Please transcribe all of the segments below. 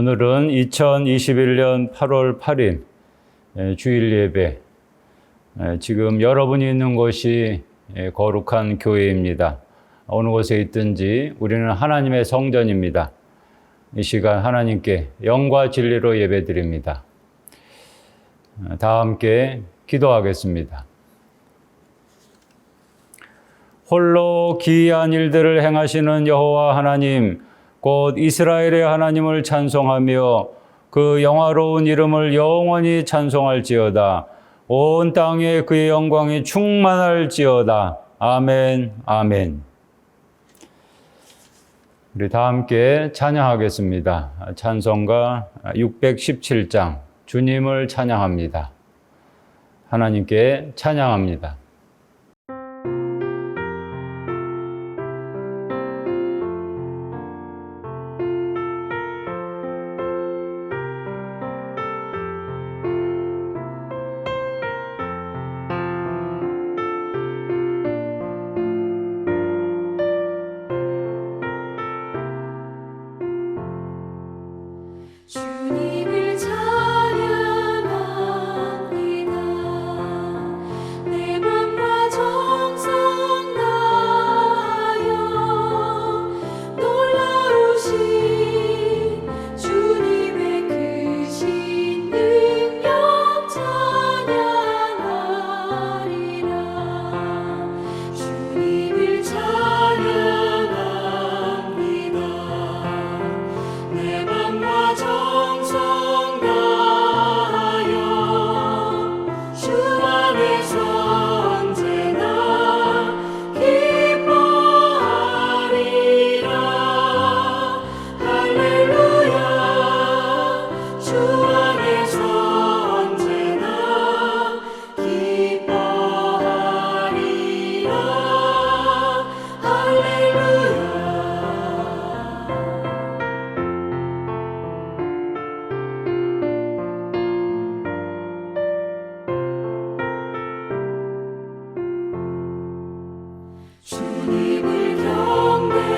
오늘은 2021년 8월 8일 주일 예배. 지금 여러분이 있는 곳이 거룩한 교회입니다. 어느 곳에 있든지 우리는 하나님의 성전입니다. 이 시간 하나님께 영과 진리로 예배드립니다. 다 함께 기도하겠습니다. 홀로 기이한 일들을 행하시는 여호와 하나님, 곧 이스라엘의 하나님을 찬송하며 그 영화로운 이름을 영원히 찬송할지어다. 온 땅에 그의 영광이 충만할지어다. 아멘, 아멘. 우리 다 함께 찬양하겠습니다. 찬송가 617장, 주님을 찬양합니다. 하나님께 찬양합니다. 주님을 찬양합니다. 내 맘과 정성 다하여 놀라우신 주님의 크신 능력 찬양하리라. 주님을 찬양합니다. 내 맘과 정성 다하여 주 안에서 언제나 기뻐하리라. 할렐루야. 주 안에서 언제나 기뻐하리라. 할렐루야. 주님을 경배합니다.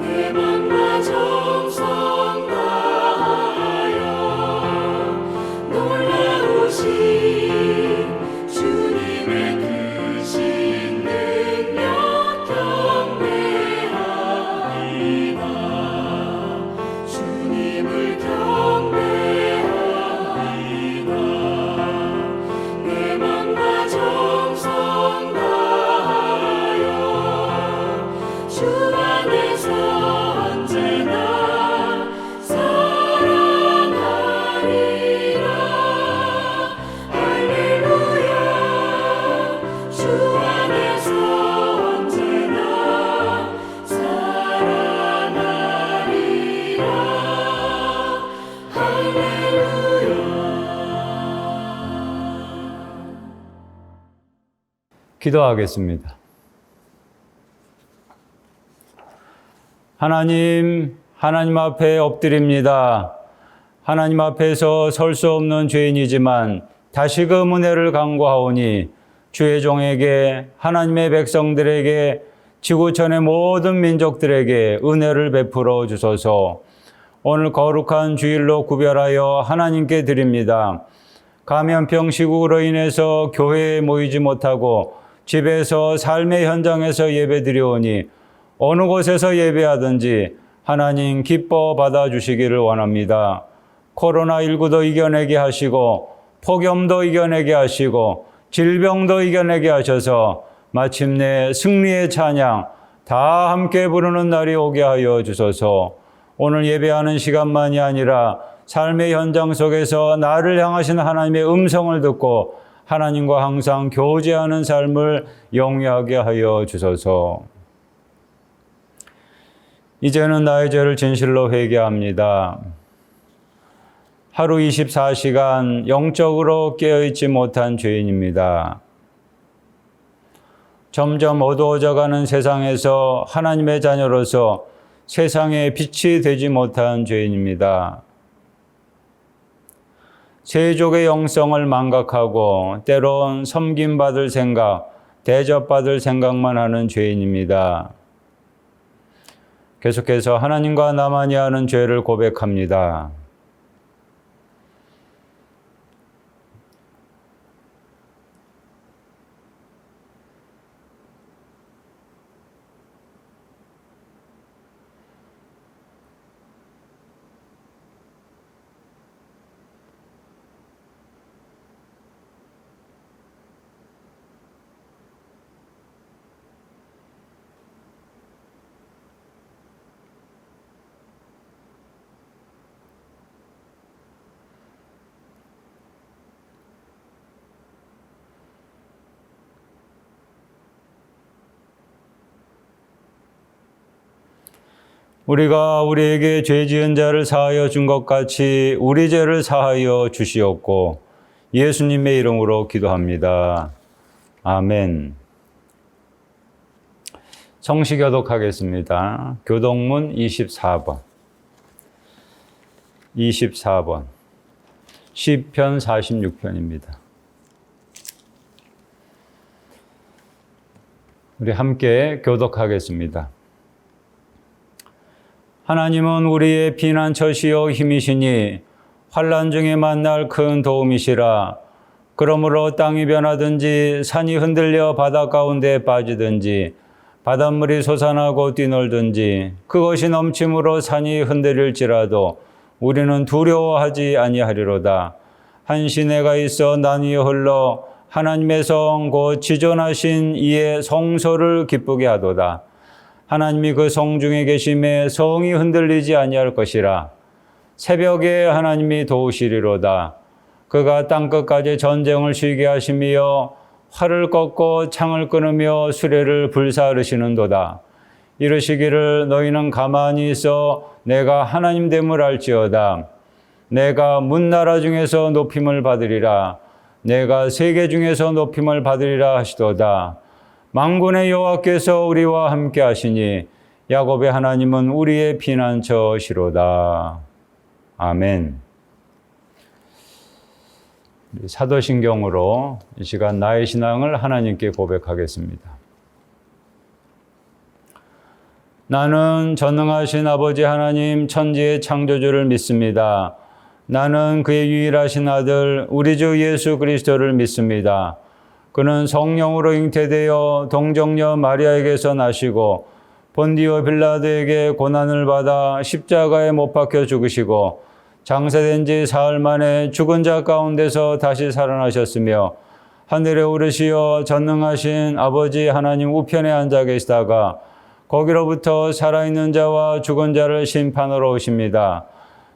내 맘과 정성 다하여 놀라우신 주님의 크신 능력 경배합니다. 주님을 경배합니다. 내 맘과 정성 다하여 주 안에서 언제나 사랑하리라. 할렐루야. 주 안에서 언제나 사랑하리라. 할렐루야. 기도하겠습니다. 하나님 앞에 엎드립니다. 하나님 앞에서 설 수 없는 죄인이지만 다시금 은혜를 간구하오니 주의 종에게, 하나님의 백성들에게, 지구촌의 모든 민족들에게 은혜를 베풀어 주소서. 오늘 거룩한 주일로 구별하여 하나님께 드립니다. 감염병 시국으로 인해서 교회에 모이지 못하고 집에서 삶의 현장에서 예배드리오니 어느 곳에서 예배하든지 하나님 기뻐 받아주시기를 원합니다. 코로나19도 이겨내게 하시고 폭염도 이겨내게 하시고 질병도 이겨내게 하셔서 마침내 승리의 찬양 다 함께 부르는 날이 오게 하여 주소서. 오늘 예배하는 시간만이 아니라 삶의 현장 속에서 나를 향하신 하나님의 음성을 듣고 하나님과 항상 교제하는 삶을 영위하게 하여 주소서. 이제는 나의 죄를 진실로 회개합니다. 하루 24시간 영적으로 깨어있지 못한 죄인입니다. 점점 어두워져가는 세상에서 하나님의 자녀로서 세상에 빛이 되지 못한 죄인입니다. 세족의 영성을 망각하고 때론 섬김받을 생각, 대접받을 생각만 하는 죄인입니다. 계속해서 하나님과 나만이 아는 죄를 고백합니다. 우리가 우리에게 죄 지은 자를 사하여 준 것 같이 우리 죄를 사하여 주시옵고 예수님의 이름으로 기도합니다. 아멘. 성시 교독하겠습니다. 교독문 24번. 24번. 시편 46편입니다. 우리 함께 교독하겠습니다. 하나님은 우리의 피난처시요 힘이시니 환난 중에 만날 큰 도움이시라. 그러므로 땅이 변하든지 산이 흔들려 바다 가운데 빠지든지 바닷물이 솟아나고 뛰놀든지 그것이 넘침으로 산이 흔들릴지라도 우리는 두려워하지 아니하리로다. 한 시내가 있어 난이어 흘러 하나님의 성 곧 지존하신 이의 성소를 기쁘게 하도다. 하나님이 그 성 중에 계심에 성이 흔들리지 아니할 것이라. 새벽에 하나님이 도우시리로다. 그가 땅끝까지 전쟁을 쉬게 하시며 활을 꺾고 창을 끊으며 수레를 불사르시는도다. 이르시기를 너희는 가만히 있어 내가 하나님 됨을 알지어다. 내가 문나라 중에서 높임을 받으리라. 내가 세계 중에서 높임을 받으리라 하시도다. 만군의 여호와께서 우리와 함께 하시니 야곱의 하나님은 우리의 피난처시로다. 아멘. 사도신경으로 이 시간 나의 신앙을 하나님께 고백하겠습니다. 나는 전능하신 아버지 하나님 천지의 창조주를 믿습니다. 나는 그의 유일하신 아들 우리 주 예수 그리스도를 믿습니다. 그는 성령으로 잉태되어 동정녀 마리아에게서 나시고 본디오 빌라도에게 고난을 받아 십자가에 못 박혀 죽으시고 장사된 지 사흘 만에 죽은 자 가운데서 다시 살아나셨으며 하늘에 오르시어 전능하신 아버지 하나님 우편에 앉아 계시다가 거기로부터 살아있는 자와 죽은 자를 심판하러 오십니다.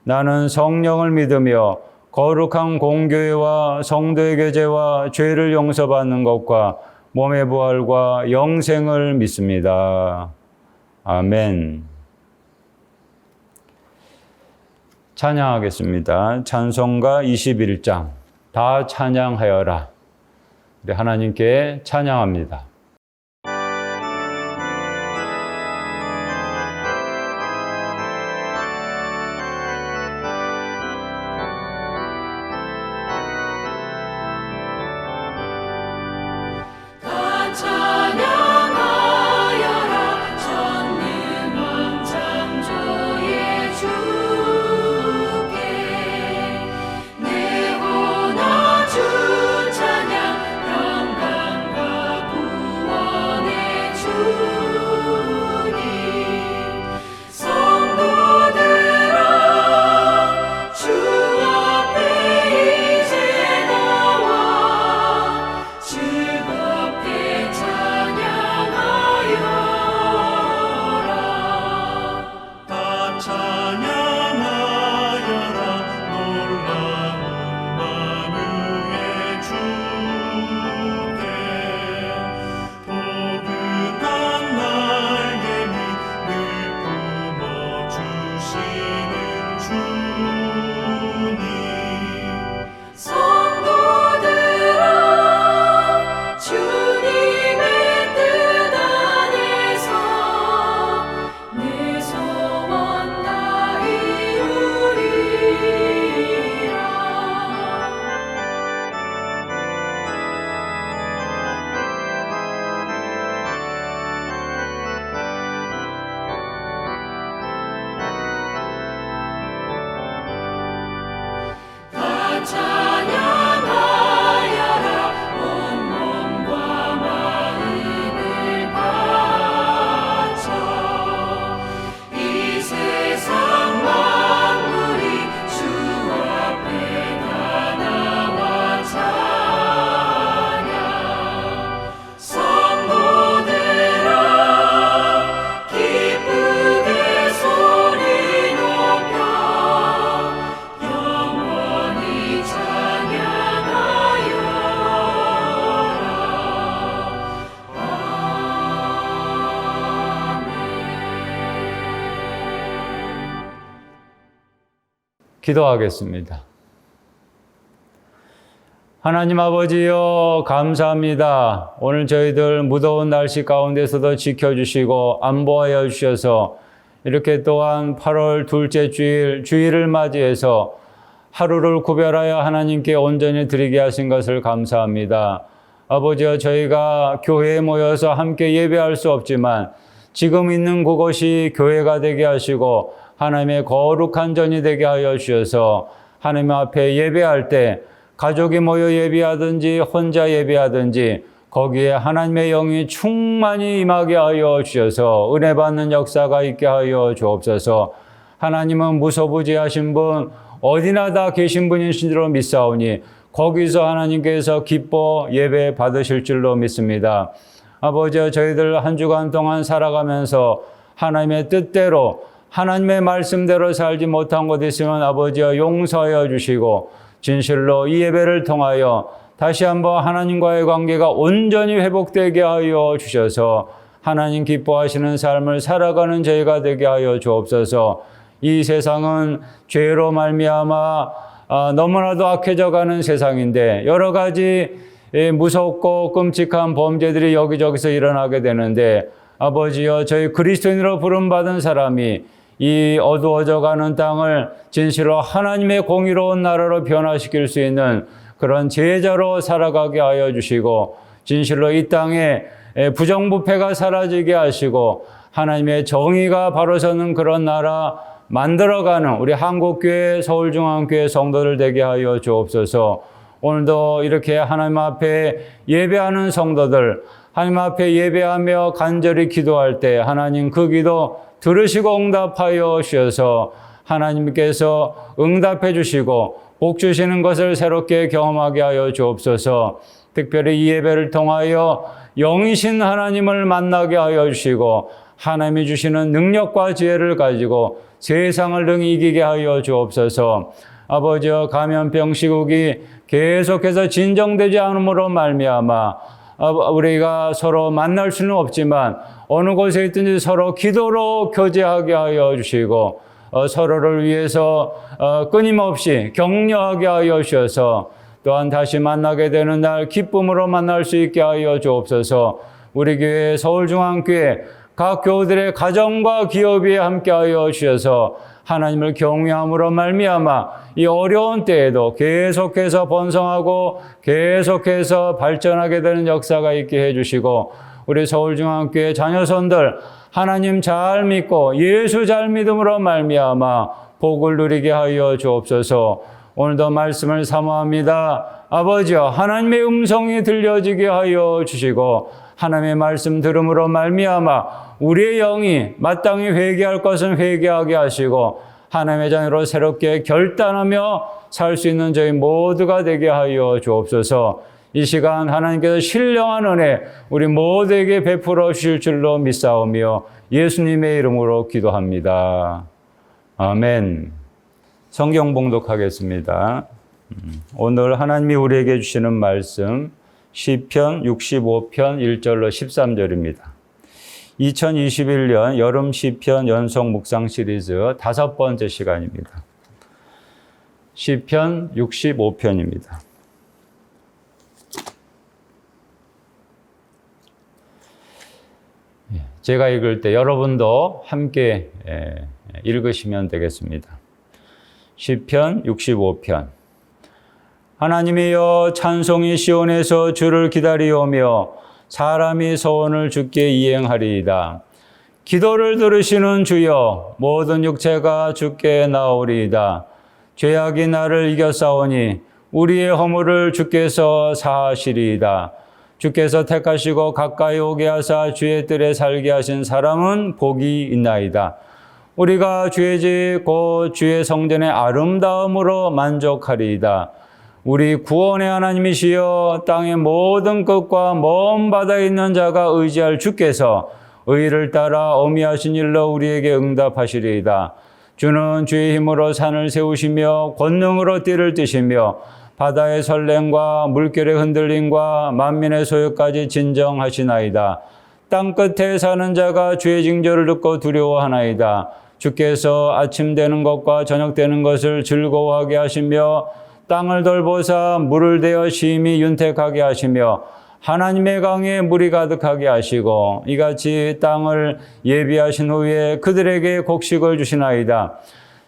나는 성령을 믿으며 거룩한 공교회와 성도의 교제와 죄를 용서받는 것과 몸의 부활과 영생을 믿습니다. 아멘. 찬양하겠습니다. 찬송가 21장 다 찬양하여라. 우리 하나님께 찬양합니다. 다 찬양하여라 전능왕 창조의 주께 내 혼아 주 찬양 영광과 기도하겠습니다. 하나님 아버지여 감사합니다. 오늘 저희들 무더운 날씨 가운데서도 지켜주시고 안보하여 주셔서 이렇게 또한 8월 둘째 주일을 맞이해서 하루를 구별하여 하나님께 온전히 드리게 하신 것을 감사합니다. 아버지여 저희가 교회에 모여서 함께 예배할 수 없지만 지금 있는 그곳이 교회가 되게 하시고 하나님의 거룩한 전이 되게 하여 주셔서 하나님 앞에 예배할 때 가족이 모여 예배하든지 혼자 예배하든지 거기에 하나님의 영이 충만히 임하게 하여 주셔서 은혜 받는 역사가 있게 하여 주옵소서. 하나님은 무소부지하신 분 어디나 다 계신 분이신 줄로 믿사오니 거기서 하나님께서 기뻐 예배 받으실 줄로 믿습니다. 아버지 저희들 한 주간 동안 살아가면서 하나님의 뜻대로 하나님의 말씀대로 살지 못한 것 있으면 아버지여 용서하여 주시고 진실로 이 예배를 통하여 다시 한번 하나님과의 관계가 온전히 회복되게 하여 주셔서 하나님 기뻐하시는 삶을 살아가는 저희가 되게 하여 주옵소서. 이 세상은 죄로 말미암아 너무나도 악해져가는 세상인데 여러 가지 무섭고 끔찍한 범죄들이 여기저기서 일어나게 되는데 아버지여 저희 그리스도인으로 부름받은 사람이 이 어두워져가는 땅을 진실로 하나님의 공의로운 나라로 변화시킬 수 있는 그런 제자로 살아가게 하여 주시고 진실로 이 땅에 부정부패가 사라지게 하시고 하나님의 정의가 바로 서는 그런 나라 만들어가는 우리 한국교회 서울중앙교회 성도들 되게 하여 주옵소서. 오늘도 이렇게 하나님 앞에 예배하는 성도들 하나님 앞에 예배하며 간절히 기도할 때 하나님 그 기도 들으시고 응답하여 주셔서 하나님께서 응답해 주시고 복 주시는 것을 새롭게 경험하게 하여 주옵소서. 특별히 이 예배를 통하여 영이신 하나님을 만나게 하여 주시고 하나님이 주시는 능력과 지혜를 가지고 세상을 능히 이기게 하여 주옵소서. 아버지여 감염병 시국이 계속해서 진정되지 않음으로 말미암아 우리가 서로 만날 수는 없지만 어느 곳에 있든지 서로 기도로 교제하게 하여 주시고 서로를 위해서 끊임없이 격려하게 하여 주셔서 또한 다시 만나게 되는 날 기쁨으로 만날 수 있게 하여 주옵소서. 우리 교회 서울중앙교회 각 교우들의 가정과 기업이 함께 하여 주셔서 하나님을 경외함으로 말미암아 이 어려운 때에도 계속해서 번성하고 계속해서 발전하게 되는 역사가 있게 해주시고 우리 서울중앙교회 자녀손들 하나님 잘 믿고 예수 잘 믿음으로 말미암아 복을 누리게 하여 주옵소서. 오늘도 말씀을 사모합니다. 아버지여 하나님의 음성이 들려지게 하여 주시고 하나님의 말씀 들음으로 말미암아 우리의 영이 마땅히 회개할 것은 회개하게 하시고 하나님의 자녀로 새롭게 결단하며 살 수 있는 저희 모두가 되게 하여 주옵소서. 이 시간 하나님께서 신령한 은혜 우리 모두에게 베풀어 주실 줄로 믿사오며 예수님의 이름으로 기도합니다. 아멘. 성경 봉독하겠습니다. 오늘 하나님이 우리에게 주시는 말씀 시편 65편 1절로 13절입니다. 2021년 여름 시편 연속 묵상 시리즈 5번째 시간입니다. 시편 65편입니다. 제가 읽을 때 여러분도 함께 읽으시면 되겠습니다. 시편 65편. 하나님이여 찬송이 시온에서 주를 기다리오며 사람이 소원을 주께 이행하리이다. 기도를 들으시는 주여 모든 육체가 주께 나오리이다. 죄악이 나를 이겨싸우니 우리의 허물을 주께서 사하시리이다. 주께서 택하시고 가까이 오게 하사 주의 뜰에 살게 하신 사람은 복이 있나이다. 우리가 주의 집 곧 주의 성전의 아름다움으로 만족하리이다. 우리 구원의 하나님이시여 땅의 모든 끝과 먼 바다에 있는 자가 의지할 주께서 의를 따라 어미하신 일로 우리에게 응답하시리이다. 주는 주의 힘으로 산을 세우시며 권능으로 띠를 뜨시며 바다의 설렘과 물결의 흔들림과 만민의 소요까지 진정하시나이다. 땅 끝에 사는 자가 주의 징조를 듣고 두려워하나이다. 주께서 아침 되는 것과 저녁 되는 것을 즐거워하게 하시며 땅을 돌보사 물을 대어 심히 윤택하게 하시며 하나님의 강에 물이 가득하게 하시고 이같이 땅을 예비하신 후에 그들에게 곡식을 주시나이다.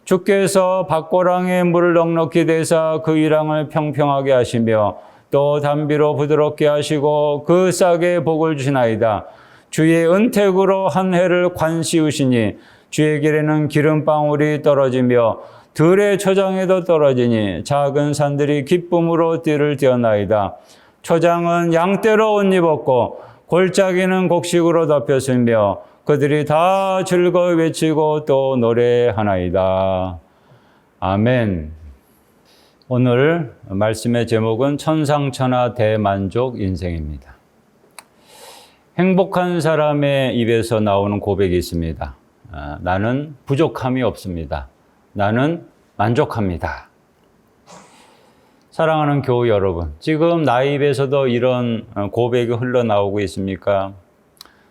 주께서 밭고랑에 물을 넉넉히 대사 그 이랑을 평평하게 하시며 또 담비로 부드럽게 하시고 그 싹에 복을 주시나이다. 주의 은택으로 한 해를 관시우시니 주의 길에는 기름방울이 떨어지며 들의 초장에도 떨어지니 작은 산들이 기쁨으로 띠를 띄었나이다. 초장은 양떼로 옷 입었고 골짜기는 곡식으로 덮였으며 그들이 다 즐거워 외치고 또 노래하나이다. 아멘. 오늘 말씀의 제목은 천상천하 대만족 인생입니다. 행복한 사람의 입에서 나오는 고백이 있습니다. 나는 부족함이 없습니다. 나는 만족합니다. 사랑하는 교우 여러분, 지금 나의 입에서도 이런 고백이 흘러나오고 있습니까?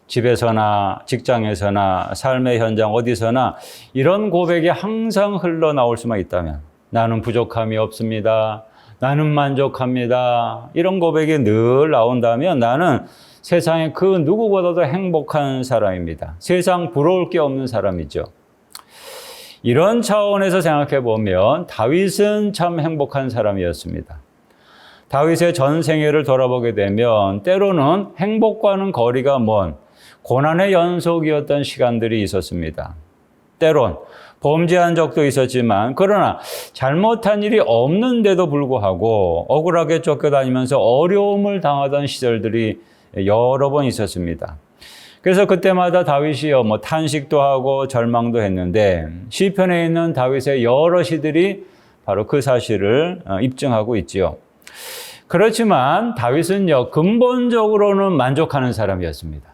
집에서나 직장에서나 삶의 현장 어디서나 이런 고백이 항상 흘러나올 수만 있다면 나는 부족함이 없습니다. 나는 만족합니다. 이런 고백이 늘 나온다면 나는 세상의 그 누구보다도 행복한 사람입니다. 세상 부러울 게 없는 사람이죠. 이런 차원에서 생각해 보면 다윗은 참 행복한 사람이었습니다. 다윗의 전 생애를 돌아보게 되면 때로는 행복과는 거리가 먼 고난의 연속이었던 시간들이 있었습니다. 때론 범죄한 적도 있었지만 그러나 잘못한 일이 없는데도 불구하고 억울하게 쫓겨다니면서 어려움을 당하던 시절들이 여러 번 있었습니다. 그래서 그때마다 다윗이요 탄식도 하고 절망도 했는데 시편에 있는 다윗의 여러 시들이 바로 그 사실을 입증하고 있지요. 그렇지만 다윗은요 근본적으로는 만족하는 사람이었습니다.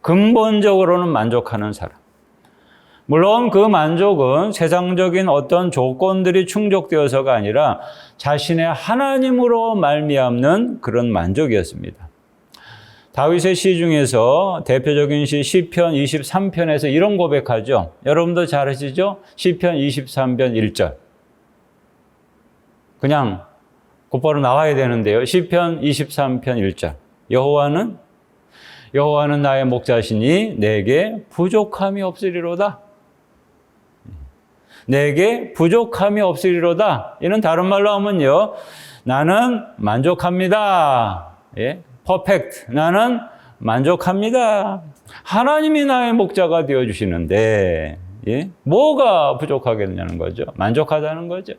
근본적으로는 만족하는 사람. 물론 그 만족은 세상적인 어떤 조건들이 충족되어서가 아니라 자신의 하나님으로 말미암는 그런 만족이었습니다. 다윗의 시 중에서 대표적인 시 시편 23편에서 이런 고백하죠. 여러분도 잘 아시죠? 시편 23편 1절. 그냥 곧바로 나와야 되는데요. 시편 23편 1절. 여호와는 나의 목자시니 내게 부족함이 없으리로다. 내게 부족함이 없으리로다. 이는 다른 말로 하면요. 나는 만족합니다. 예? 퍼펙트. 나는 만족합니다. 하나님이 나의 목자가 되어주시는데, 예? 뭐가 부족하겠냐는 거죠. 만족하다는 거죠.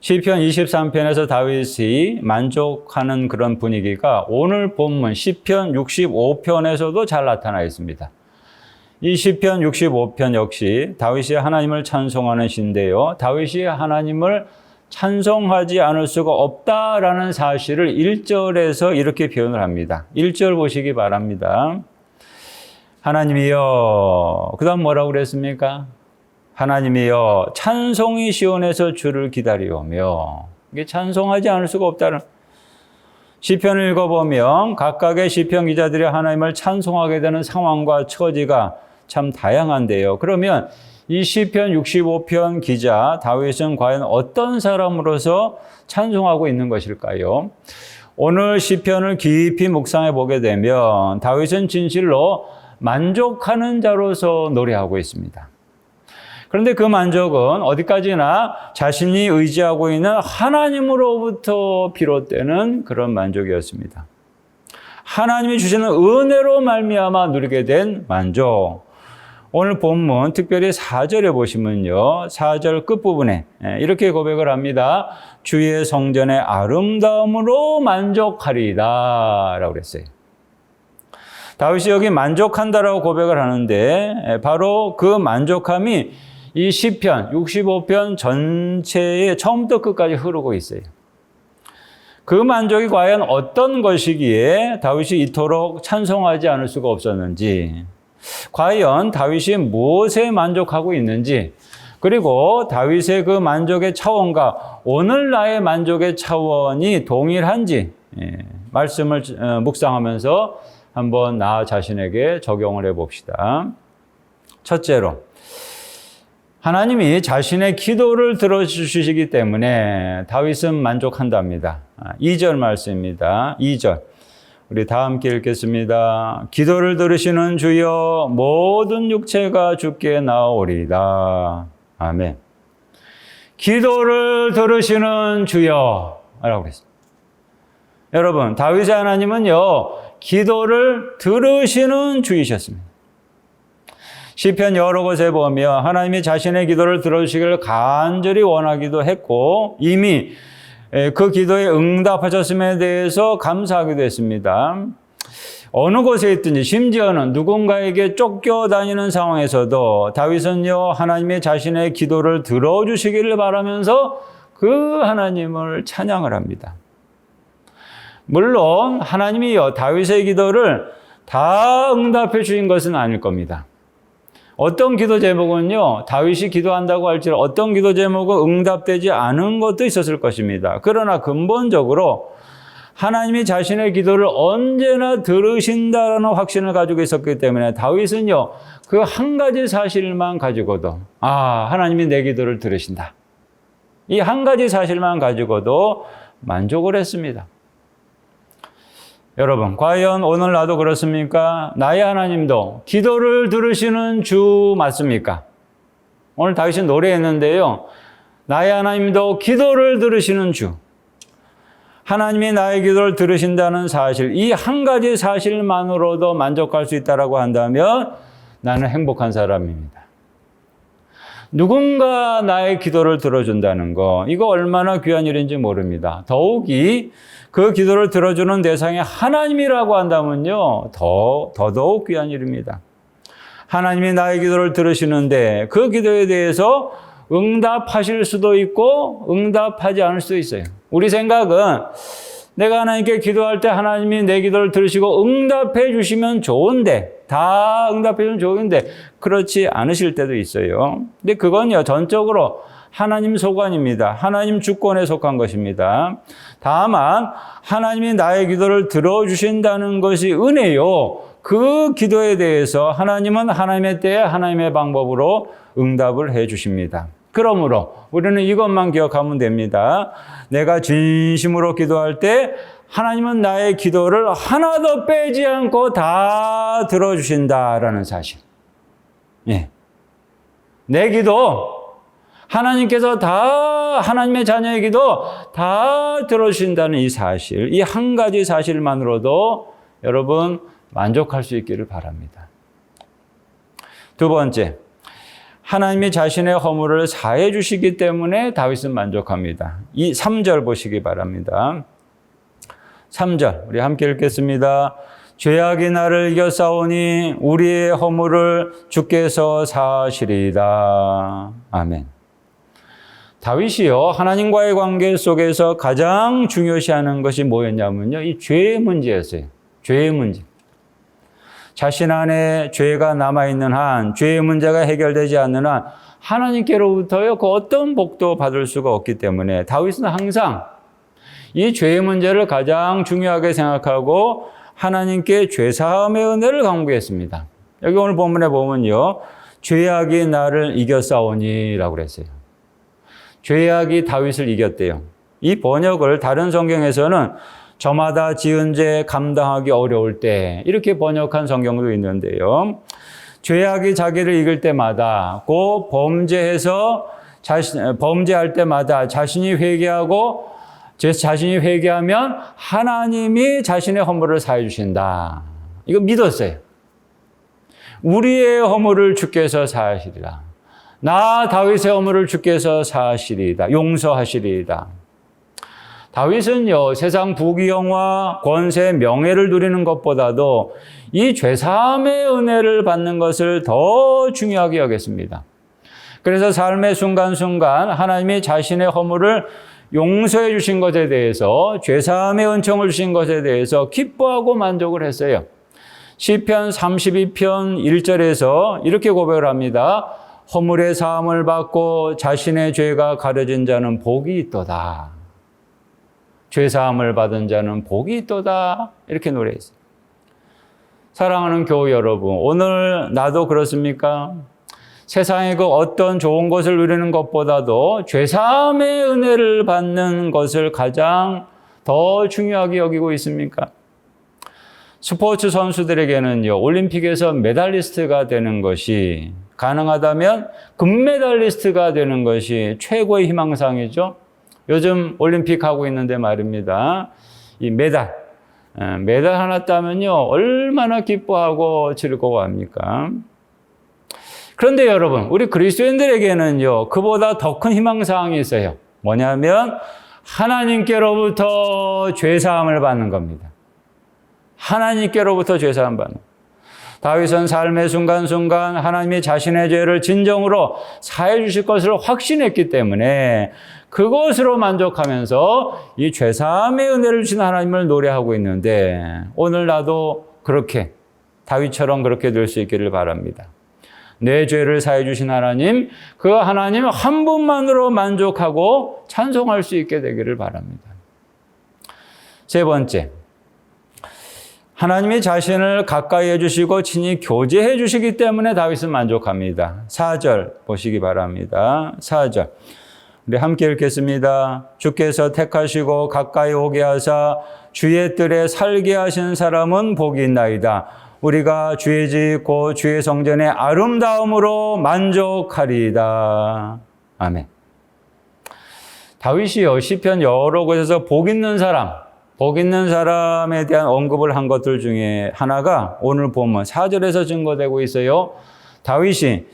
시편 23편에서 다윗이 만족하는 그런 분위기가 오늘 본문 시편 65편에서도 잘 나타나 있습니다. 이 시편 65편 역시 다윗이 하나님을 찬송하는 시인데요. 다윗이 하나님을 찬송하지 않을 수가 없다라는 사실을 1절에서 이렇게 표현을 합니다. 1절 보시기 바랍니다. 하나님이여, 그 다음 뭐라고 그랬습니까? 하나님이여, 찬송이 시온에서 주를 기다리오며. 이게 찬송하지 않을 수가 없다는. 시편을 읽어보면 각각의 시편 기자들이 하나님을 찬송하게 되는 상황과 처지가 참 다양한데요. 그러면 이 시편 65편 기자 다윗은 과연 어떤 사람으로서 찬송하고 있는 것일까요? 오늘 시편을 깊이 묵상해 보게 되면 다윗은 진실로 만족하는 자로서 노래하고 있습니다. 그런데 그 만족은 어디까지나 자신이 의지하고 있는 하나님으로부터 비롯되는 그런 만족이었습니다. 하나님이 주시는 은혜로 말미암아 누리게 된 만족. 오늘 본문 특별히 4절에 보시면요. 4절 끝부분에 이렇게 고백을 합니다. 주의 성전의 아름다움으로 만족하리이다 라고 그랬어요. 다윗이 여기 만족한다라고 고백을 하는데 바로 그 만족함이 이 시편 65편 전체의 처음부터 끝까지 흐르고 있어요. 그 만족이 과연 어떤 것이기에 다윗이 이토록 찬송하지 않을 수가 없었는지, 과연 다윗이 무엇에 만족하고 있는지, 그리고 다윗의 그 만족의 차원과 오늘 나의 만족의 차원이 동일한지 말씀을 묵상하면서 한번 나 자신에게 적용을 해봅시다. 첫째로, 하나님이 자신의 기도를 들어주시기 때문에 다윗은 만족한답니다. 2절 말씀입니다. 2절. 우리 다 함께 읽겠습니다. 기도를 들으시는 주여 모든 육체가 주께 나오리다. 아멘. 기도를 들으시는 주여 라고 했습니다. 여러분, 다윗의 하나님은요, 기도를 들으시는 주이셨습니다. 시편 여러 곳에 보면 하나님이 자신의 기도를 들어주시기를 간절히 원하기도 했고 이미 그 기도에 응답하셨음에 대해서 감사하기도 했습니다. 어느 곳에 있든지 심지어는 누군가에게 쫓겨다니는 상황에서도 다윗은요, 하나님이 자신의 기도를 들어주시기를 바라면서 그 하나님을 찬양을 합니다. 물론 하나님이요, 다윗의 기도를 다 응답해 주신 것은 아닐 겁니다. 어떤 기도 제목은요, 다윗이 기도한다고 할지라도 어떤 기도 제목은 응답되지 않은 것도 있었을 것입니다. 그러나 근본적으로 하나님이 자신의 기도를 언제나 들으신다라는 확신을 가지고 있었기 때문에 다윗은요, 그 한 가지 사실만 가지고도 하나님이 내 기도를 들으신다. 이 한 가지 사실만 가지고도 만족을 했습니다. 여러분, 과연 오늘 나도 그렇습니까? 나의 하나님도 기도를 들으시는 주 맞습니까? 오늘 다윗이 노래했는데요. 나의 하나님도 기도를 들으시는 주. 하나님이 나의 기도를 들으신다는 사실, 이 한 가지 사실만으로도 만족할 수 있다고 한다면 나는 행복한 사람입니다. 누군가 나의 기도를 들어준다는 거, 이거 얼마나 귀한 일인지 모릅니다. 더욱이 그 기도를 들어주는 대상이 하나님이라고 한다면요, 더더욱 귀한 일입니다. 하나님이 나의 기도를 들으시는데 그 기도에 대해서 응답하실 수도 있고 응답하지 않을 수도 있어요. 우리 생각은 내가 하나님께 기도할 때 하나님이 내 기도를 들으시고 응답해 주시면 좋은데, 다 응답해 주면 좋은데 그렇지 않으실 때도 있어요. 근데 그건요, 전적으로 하나님 소관입니다. 하나님 주권에 속한 것입니다. 다만 하나님이 나의 기도를 들어주신다는 것이 은혜요. 그 기도에 대해서 하나님은 하나님의 때에 하나님의 방법으로 응답을 해 주십니다. 그러므로 우리는 이것만 기억하면 됩니다. 내가 진심으로 기도할 때 하나님은 나의 기도를 하나도 빼지 않고 다 들어주신다라는 사실. 예. 내 기도 하나님께서 다, 하나님의 자녀의 기도 다 들어주신다는 이 사실, 이 한 가지 사실만으로도 여러분 만족할 수 있기를 바랍니다. 두 번째, 하나님이 자신의 허물을 사해 주시기 때문에 다윗은 만족합니다. 이 3절 보시기 바랍니다. 3절 우리 함께 읽겠습니다. 죄악이 나를 이겨싸우니 우리의 허물을 주께서 사하시리이다. 아멘. 다윗이요, 하나님과의 관계 속에서 가장 중요시하는 것이 뭐였냐면요, 이 죄의 문제였어요. 죄의 문제. 자신 안에 죄가 남아있는 한, 죄의 문제가 해결되지 않는 한 하나님께로부터요, 그 어떤 복도 받을 수가 없기 때문에 다윗은 항상 이 죄의 문제를 가장 중요하게 생각하고 하나님께 죄사함의 은혜를 강구했습니다. 여기 오늘 본문에 보면요, 죄악이 나를 이겨싸우니라고 그랬어요. 죄악이 다윗을 이겼대요. 이 번역을 다른 성경에서는 저마다 지은 죄 감당하기 어려울 때, 이렇게 번역한 성경도 있는데요. 죄악이 자기를 이길 때마다, 그 범죄할 때마다 자신이 회개하고, 자신이 회개하면 하나님이 자신의 허물을 사해 주신다. 이거 믿었어요. 우리의 허물을 주께서 사하시리라. 나 다윗의 허물을 주께서 사하시리이다. 용서하시리이다. 다윗은요, 세상 부귀영화, 권세, 명예를 누리는 것보다도 이 죄사함의 은혜를 받는 것을 더 중요하게 여겼습니다. 그래서 삶의 순간순간 하나님이 자신의 허물을 용서해 주신 것에 대해서, 죄사함의 은총을 주신 것에 대해서 기뻐하고 만족을 했어요. 시편 32편 1절에서 이렇게 고백을 합니다. 허물의 사함을 받고 자신의 죄가 가려진 자는 복이 있도다. 죄사함을 받은 자는 복이 있도다. 이렇게 노래했어요. 사랑하는 교우 여러분, 오늘 나도 그렇습니까? 세상의 그 어떤 좋은 것을 누리는 것보다도 죄사함의 은혜를 받는 것을 가장 더 중요하게 여기고 있습니까? 스포츠 선수들에게는요, 올림픽에서 메달리스트가 되는 것이, 가능하다면 금메달리스트가 되는 것이 최고의 희망상이죠. 요즘 올림픽 하고 있는데 말입니다. 이 메달 하나 따면요, 얼마나 기뻐하고 즐거워합니까? 그런데 여러분, 우리 그리스도인들에게는요, 그보다 더 큰 희망사항이 있어요. 뭐냐면 하나님께로부터 죄사함을 받는 겁니다. 하나님께로부터 죄사함 받는. 다윗은 삶의 순간순간 하나님이 자신의 죄를 진정으로 사해 주실 것을 확신했기 때문에 그것으로 만족하면서 이 죄사함의 은혜를 주신 하나님을 노래하고 있는데, 오늘 나도 그렇게 다윗처럼 그렇게 될 수 있기를 바랍니다. 내 죄를 사해 주신 하나님, 그 하나님 한 분만으로 만족하고 찬송할 수 있게 되기를 바랍니다. 세 번째, 하나님이 자신을 가까이 해주시고 친히 교제해 주시기 때문에 다윗은 만족합니다. 4절 보시기 바랍니다. 4절 우리 함께 읽겠습니다. 주께서 택하시고 가까이 오게 하사 주의 뜰에 살게 하신 사람은 복이 있나이다. 우리가 주의 집 곧 주의 성전의 아름다움으로 만족하리이다. 아멘. 다윗이요, 시편 여러 곳에서 복 있는 사람에 대한 언급을 한 것들 중에 하나가 오늘 보면 4절에서 증거되고 있어요. 다윗은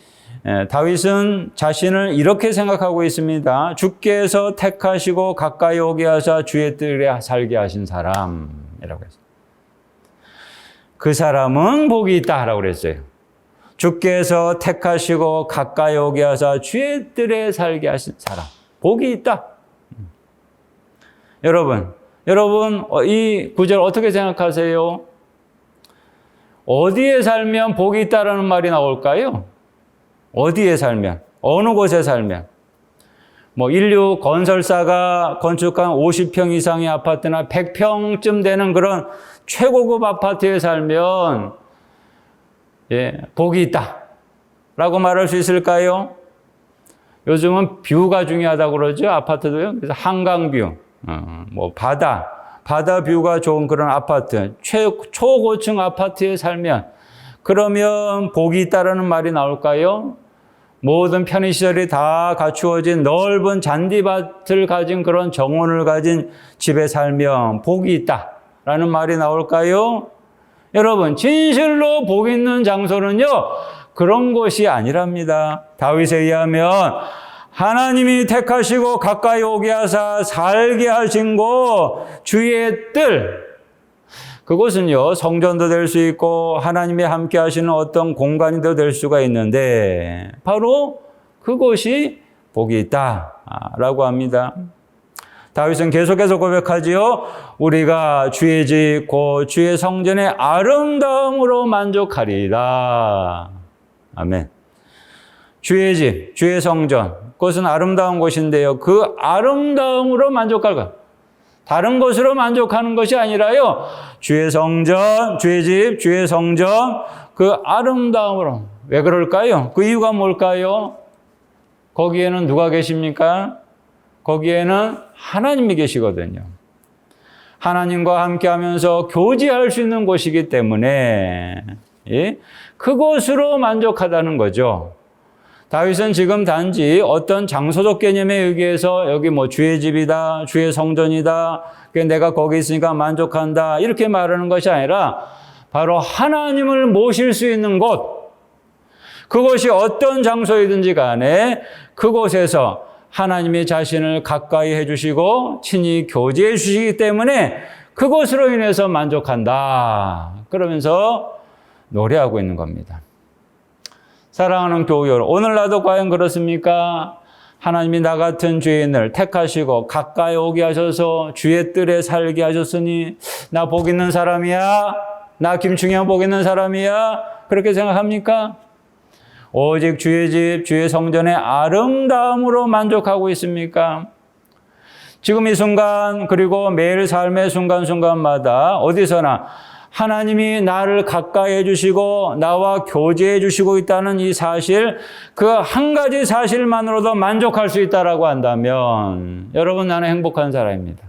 자신을 이렇게 생각하고 있습니다. 주께서 택하시고 가까이 오게 하사 주의 뜰에 살게 하신 사람이라고 했어요. 그 사람은 복이 있다라고 그랬어요. 주께서 택하시고 가까이 오게 하사 주의 뜰에 살게 하신 사람, 복이 있다. 여러분, 이 구절 어떻게 생각하세요? 어디에 살면 복이 있다라는 말이 나올까요? 어디에 살면? 어느 곳에 살면? 인류 건설사가 건축한 50평 이상의 아파트나 100평쯤 되는 그런 최고급 아파트에 살면, 복이 있다라고 말할 수 있을까요? 요즘은 뷰가 중요하다고 그러죠. 아파트도요. 그래서 한강뷰. 바다 뷰가 좋은 그런 아파트, 초고층 아파트에 살면, 그러면 복이 있다라는 말이 나올까요? 모든 편의시설이 다 갖추어진 넓은 잔디밭을 가진 그런 정원을 가진 집에 살면 복이 있다라는 말이 나올까요? 여러분, 진실로 복 있는 장소는요, 그런 곳이 아니랍니다. 다윗에 의하면 하나님이 택하시고 가까이 오게 하사 살게 하신 곳, 주의 뜰, 그곳은요, 성전도 될 수 있고 하나님이 함께 하시는 어떤 공간이도 될 수가 있는데, 바로 그곳이 복이 있다라고 합니다. 다윗은 계속해서 고백하지요. 우리가 주의 집 곧 주의 성전의 아름다움으로 만족하리이다. 아멘. 주의 집, 주의 성전, 그것은 아름다운 곳인데요, 그 아름다움으로 만족할 것. 다른 것으로 만족하는 것이 아니라요, 주의 성전, 주의 집, 주의 성전, 그 아름다움으로. 왜 그럴까요? 그 이유가 뭘까요? 거기에는 누가 계십니까? 거기에는 하나님이 계시거든요. 하나님과 함께 하면서 교제할 수 있는 곳이기 때문에, 그곳으로 만족하다는 거죠. 다윗은 지금 단지 어떤 장소적 개념에 의해서 여기 주의 집이다, 주의 성전이다, 내가 거기 있으니까 만족한다, 이렇게 말하는 것이 아니라 바로 하나님을 모실 수 있는 곳, 그것이 어떤 장소이든지 간에 그곳에서 하나님이 자신을 가까이 해주시고 친히 교제해 주시기 때문에 그것으로 인해서 만족한다, 그러면서 노래하고 있는 겁니다. 사랑하는 교우 여러분, 오늘 나도 과연 그렇습니까? 하나님이 나 같은 죄인을 택하시고 가까이 오게 하셔서 주의 뜰에 살게 하셨으니 나 복 있는 사람이야? 나 김충현 복 있는 사람이야? 그렇게 생각합니까? 오직 주의 집, 주의 성전의 아름다움으로 만족하고 있습니까? 지금 이 순간, 그리고 매일 삶의 순간순간마다 어디서나 하나님이 나를 가까이 해주시고 나와 교제해 주시고 있다는 이 사실, 그 한 가지 사실만으로도 만족할 수 있다라고 한다면 여러분, 나는 행복한 사람입니다.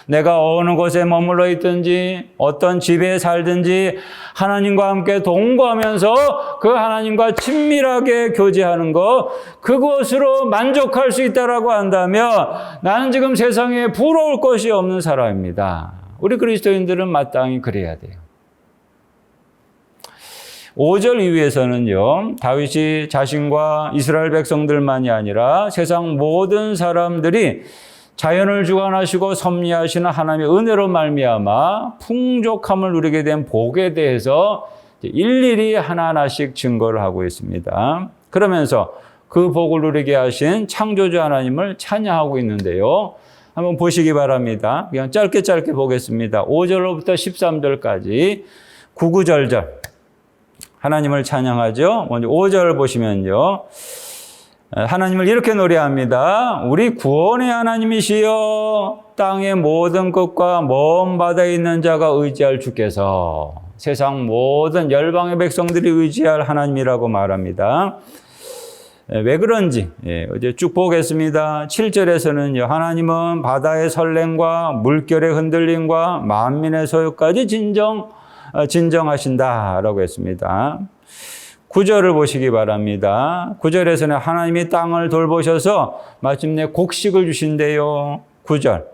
내가 어느 곳에 머물러 있든지 어떤 집에 살든지 하나님과 함께 동거하면서 그 하나님과 친밀하게 교제하는 것, 그것으로 만족할 수 있다라고 한다면 나는 지금 세상에 부러울 것이 없는 사람입니다. 우리 그리스도인들은 마땅히 그래야 돼요. 5절 이후에서는요, 다윗이 자신과 이스라엘 백성들만이 아니라 세상 모든 사람들이 자연을 주관하시고 섭리하시는 하나님의 은혜로 말미암아 풍족함을 누리게 된 복에 대해서 일일이 하나하나씩 증거를 하고 있습니다. 그러면서 그 복을 누리게 하신 창조주 하나님을 찬양하고 있는데요. 한번 보시기 바랍니다. 그냥 짧게 보겠습니다. 5절로부터 13절까지 구구절절 하나님을 찬양하죠. 먼저 5절 보시면요. 하나님을 이렇게 노래합니다. 우리 구원의 하나님이시여, 땅의 모든 끝과 먼 바다에 있는 자가 의지할 주께서, 세상 모든 열방의 백성들이 의지할 하나님이라고 말합니다. 왜 그런지 어제 쭉 보겠습니다. 7절에서는요, 하나님은 바다의 설렘과 물결의 흔들림과 만민의 소유까지 진정하신다라고 했습니다. 9절을 보시기 바랍니다. 9절에서는 하나님이 땅을 돌보셔서 마침내 곡식을 주신대요. 9절.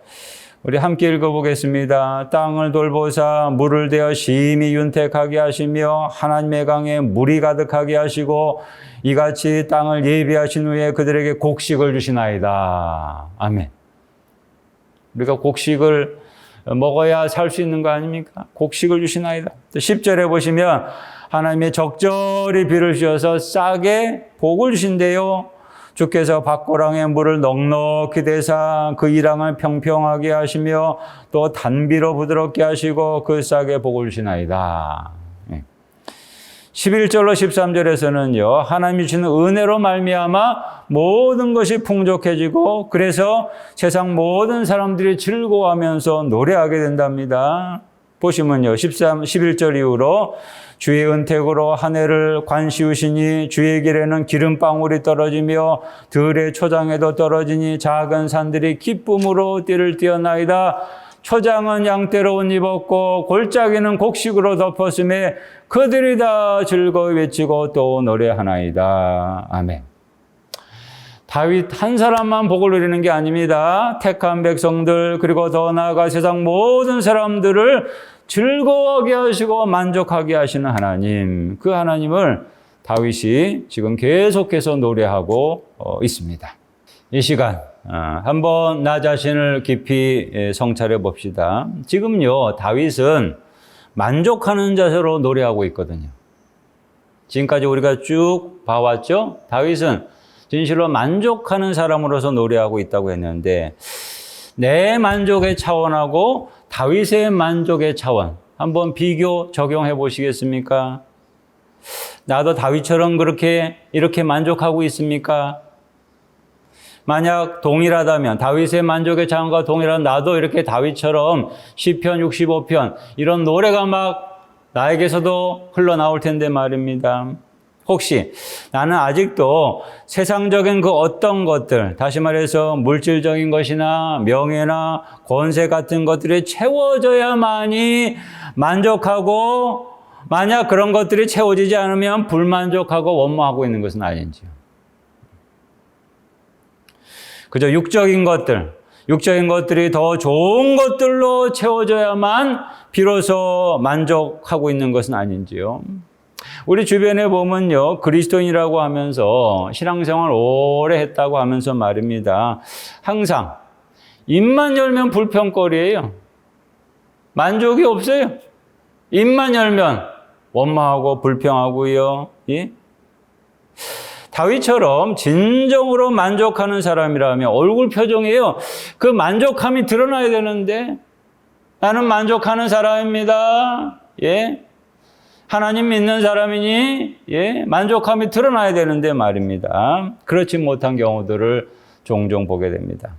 우리 함께 읽어보겠습니다. 땅을 돌보사 물을 대어 심히 윤택하게 하시며 하나님의 강에 물이 가득하게 하시고 이같이 땅을 예비하신 후에 그들에게 곡식을 주시나이다. 아멘. 우리가 곡식을 먹어야 살 수 있는 거 아닙니까? 곡식을 주시나이다. 10절에 보시면 하나님의 적절히 비를 주셔서 싸게 복을 주신대요. 주께서 밭고랑에 물을 넉넉히 대사 그 이랑을 평평하게 하시며 또 단비로 부드럽게 하시고 그 싹에 복을 주시나이다. 11절로 13절에서는요, 하나님이 주시는 은혜로 말미암아 모든 것이 풍족해지고 그래서 세상 모든 사람들이 즐거워하면서 노래하게 된답니다. 보시면요, 11절 이후로 주의 은택으로 한 해를 관시우시니 주의 길에는 기름방울이 떨어지며 들의 초장에도 떨어지니 작은 산들이 기쁨으로 띠를 띄어나이다. 초장은 양떼로 옷 입었고 골짜기는 곡식으로 덮었음에 그들이 다 즐거이 외치고 또 노래하나이다. 아멘. 다윗 한 사람만 복을 누리는 게 아닙니다. 택한 백성들, 그리고 더 나아가 세상 모든 사람들을 즐거워하게 하시고 만족하게 하시는 하나님, 그 하나님을 다윗이 지금 계속해서 노래하고 있습니다. 이 시간 한번 나 자신을 깊이 성찰해 봅시다. 지금요, 다윗은 만족하는 자세로 노래하고 있거든요. 지금까지 우리가 쭉 봐왔죠? 다윗은 진실로 만족하는 사람으로서 노래하고 있다고 했는데, 내 만족의 차원하고 다윗의 만족의 차원 한번 비교 적용해 보시겠습니까? 나도 다윗처럼 이렇게 만족하고 있습니까? 만약 동일하다면, 다윗의 만족의 차원과 동일한 나도 이렇게 다윗처럼 시편 65편 이런 노래가 막 나에게서도 흘러나올 텐데 말입니다. 혹시 나는 아직도 세상적인 그 어떤 것들, 다시 말해서 물질적인 것이나 명예나 권세 같은 것들이 채워져야만이 만족하고, 만약 그런 것들이 채워지지 않으면 불만족하고 원망하고 있는 것은 아닌지요. 그저 육적인 것들이 더 좋은 것들로 채워져야만 비로소 만족하고 있는 것은 아닌지요. 우리 주변에 보면요, 그리스도인이라고 하면서 신앙생활 오래 했다고 하면서 말입니다. 항상 입만 열면 불평거리예요. 만족이 없어요. 입만 열면 원망하고 불평하고요. 예? 다윗처럼 진정으로 만족하는 사람이라면 얼굴 표정이에요. 그 만족함이 드러나야 되는데, 나는 만족하는 사람입니다. 예? 하나님 믿는 사람이니, 예? 만족함이 드러나야 되는데 말입니다. 그렇지 못한 경우들을 종종 보게 됩니다.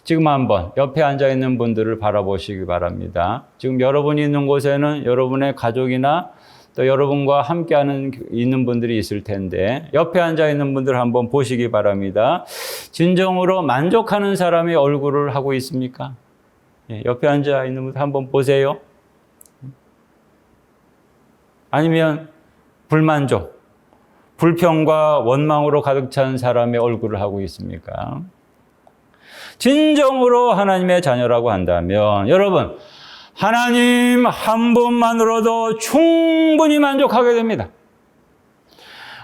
지금 한번 옆에 앉아 있는 분들을 바라보시기 바랍니다. 지금 여러분이 있는 곳에는 여러분의 가족이나 또 여러분과 함께하는 있는 분들이 있을 텐데 옆에 앉아 있는 분들 한번 보시기 바랍니다. 진정으로 만족하는 사람의 얼굴을 하고 있습니까? 옆에 앉아 있는 분들 한번 보세요. 아니면 불만족, 불평과 원망으로 가득 찬 사람의 얼굴을 하고 있습니까? 진정으로 하나님의 자녀라고 한다면 여러분, 하나님 한 분만으로도 충분히 만족하게 됩니다.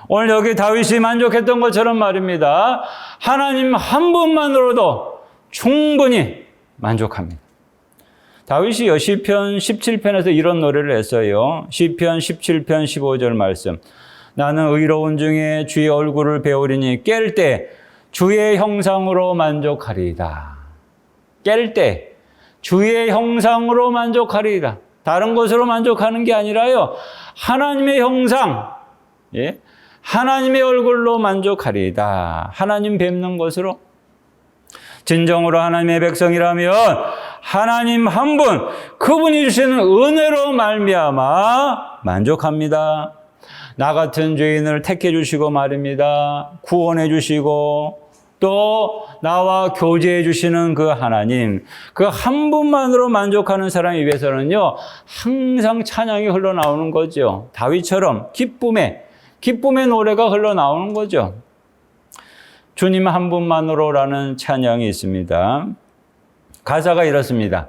오늘 여기 다윗이 만족했던 것처럼 말입니다. 하나님 한 분만으로도 충분히 만족합니다. 다윗이요, 시편 17편에서 이런 노래를 했어요. 시편 17편 15절 말씀. 나는 의로운 중에 주의 얼굴을 배우리니 깰 때 주의 형상으로 만족하리이다. 깰 때 주의 형상으로 만족하리이다. 다른 것으로 만족하는 게 아니라요, 하나님의 형상, 하나님의 얼굴로 만족하리이다. 하나님 뵙는 것으로. 진정으로 하나님의 백성이라면 하나님 한 분, 그분이 주시는 은혜로 말미암아 만족합니다. 나 같은 죄인을 택해 주시고 말입니다. 구원해 주시고 또 나와 교제해 주시는 그 하나님, 그 한 분만으로 만족하는 사람에 위해서는요, 항상 찬양이 흘러나오는 거죠. 다윗처럼 기쁨의 노래가 흘러나오는 거죠. 주님 한 분만으로라는 찬양이 있습니다. 가사가 이렇습니다.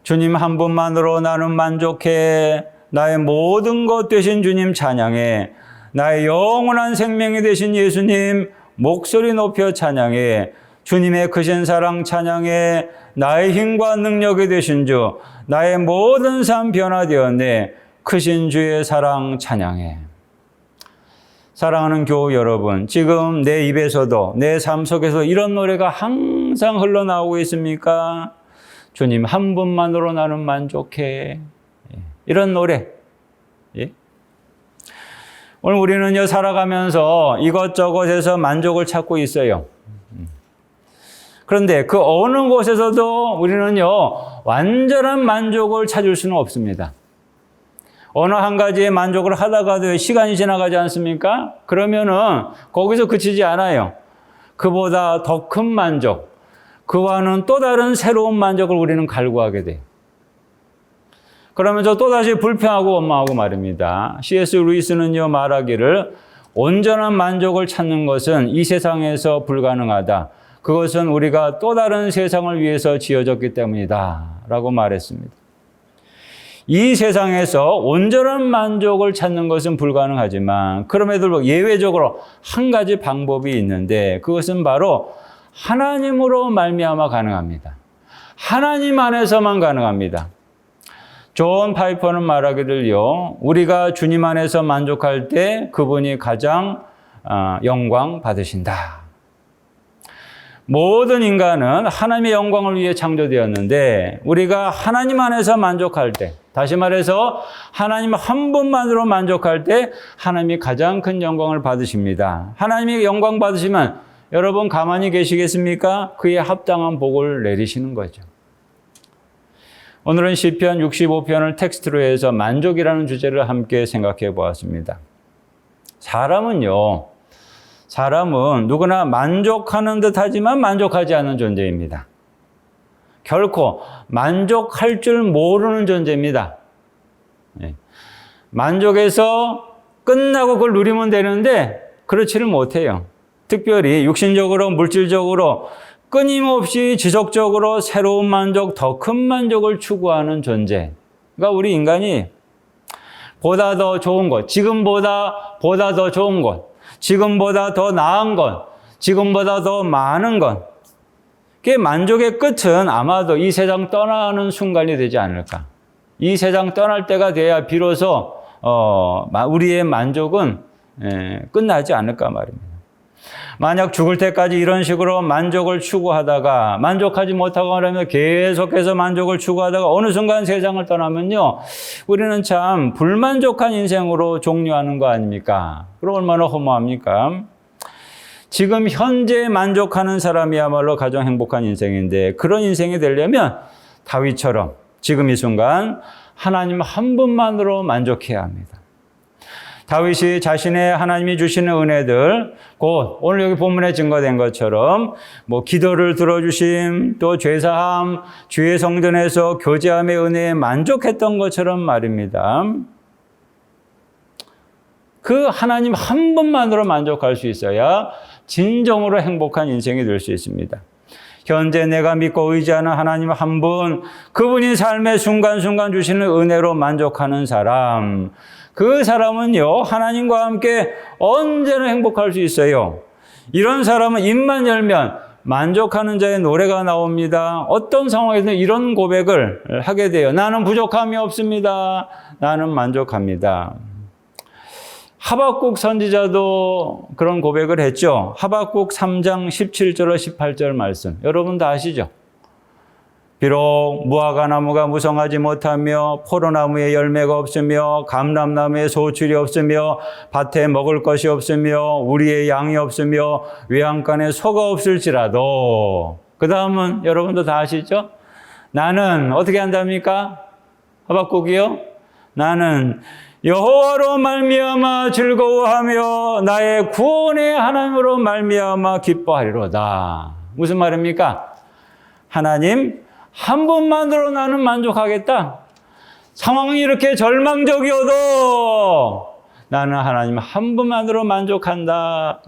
주님 한 분만으로 나는 만족해. 나의 모든 것 되신 주님 찬양해. 나의 영원한 생명이 되신 예수님 목소리 높여 찬양해. 주님의 크신 사랑 찬양해. 나의 힘과 능력이 되신 주, 나의 모든 삶 변화되었네. 크신 주의 사랑 찬양해. 사랑하는 교우 여러분, 지금 내 입에서도 내 삶 속에서 이런 노래가 항상 흘러나오고 있습니까? 주님 한 분만으로 나는 만족해. 이런 노래. 오늘 우리는요, 살아가면서 이것저것에서 만족을 찾고 있어요. 그런데 그 어느 곳에서도 우리는요, 완전한 만족을 찾을 수는 없습니다. 어느 한 가지의 만족을 하다가도 시간이 지나가지 않습니까? 그러면은 거기서 그치지 않아요. 그보다 더 큰 만족, 그와는 또 다른 새로운 만족을 우리는 갈구하게 돼요. 그러면서 또다시 불평하고 원망하고 말입니다. C.S. 루이스는요, 말하기를 온전한 만족을 찾는 것은 이 세상에서 불가능하다. 그것은 우리가 또 다른 세상을 위해서 지어졌기 때문이다. 라고 말했습니다. 이 세상에서 온전한 만족을 찾는 것은 불가능하지만 그럼에도 불구하고 예외적으로 한 가지 방법이 있는데 그것은 바로 하나님으로 말미암아 가능합니다. 하나님 안에서만 가능합니다. 존 파이퍼는 말하기를요, 우리가 주님 안에서 만족할 때 그분이 가장 영광 받으신다. 모든 인간은 하나님의 영광을 위해 창조되었는데 우리가 하나님 안에서 만족할 때, 다시 말해서 하나님 한 분만으로 만족할 때 하나님이 가장 큰 영광을 받으십니다. 하나님이 영광 받으시면 여러분 가만히 계시겠습니까? 그에 합당한 복을 내리시는 거죠. 오늘은 시편 65편을 텍스트로 해서 만족이라는 주제를 함께 생각해 보았습니다. 사람은 누구나 만족하는 듯 하지만 만족하지 않는 존재입니다. 결코 만족할 줄 모르는 존재입니다. 만족해서 끝나고 그걸 누리면 되는데 그렇지를 못해요. 특별히 육신적으로, 물질적으로 끊임없이 지속적으로 새로운 만족, 더 큰 만족을 추구하는 존재가 우리 인간이 보다 더 좋은 것, 지금보다 보다 더 좋은 것, 지금보다 더 나은 것, 지금보다 더 많은 것. 그게 만족의 끝은 아마도 이 세상 떠나는 순간이 되지 않을까. 이 세상 떠날 때가 돼야 비로소 우리의 만족은 끝나지 않을까 말입니다. 만약 죽을 때까지 이런 식으로 만족을 추구하다가 만족하지 못하고 그러면 계속해서 만족을 추구하다가 어느 순간 세상을 떠나면요, 우리는 참 불만족한 인생으로 종료하는 거 아닙니까? 그럼 얼마나 허무합니까? 지금 현재 만족하는 사람이야말로 가장 행복한 인생인데 그런 인생이 되려면 다윗처럼 지금 이 순간 하나님 한 분만으로 만족해야 합니다. 다윗이 자신의 하나님이 주시는 은혜들, 곧 오늘 여기 본문에 증거된 것처럼 기도를 들어주심, 또 죄사함, 주의 성전에서 교제함의 은혜에 만족했던 것처럼 말입니다. 그 하나님 한 분만으로 만족할 수 있어야 진정으로 행복한 인생이 될 수 있습니다. 현재 내가 믿고 의지하는 하나님 한 분, 그분이 삶의 순간순간 주시는 은혜로 만족하는 사람, 그 사람은요, 하나님과 함께 언제나 행복할 수 있어요. 이런 사람은 입만 열면 만족하는 자의 노래가 나옵니다. 어떤 상황에서는 이런 고백을 하게 돼요. 나는 부족함이 없습니다. 나는 만족합니다. 하박국 선지자도 그런 고백을 했죠. 하박국 3장 17절로 18절 말씀. 여러분 다 아시죠? 비록 무화과 나무가 무성하지 못하며 포도나무에 열매가 없으며 감람나무에 소출이 없으며 밭에 먹을 것이 없으며 우리의 양이 없으며 외양간에 소가 없을지라도, 그 다음은 여러분도 다 아시죠? 나는 어떻게 한답니까? 하박국이요? 나는 여호와로 말미암아 즐거워하며 나의 구원의 하나님으로 말미암아 기뻐하리로다. 무슨 말입니까? 하나님 한 분만으로 나는 만족하겠다. 상황이 이렇게 절망적이어도 나는 하나님 한 분만으로 만족한다.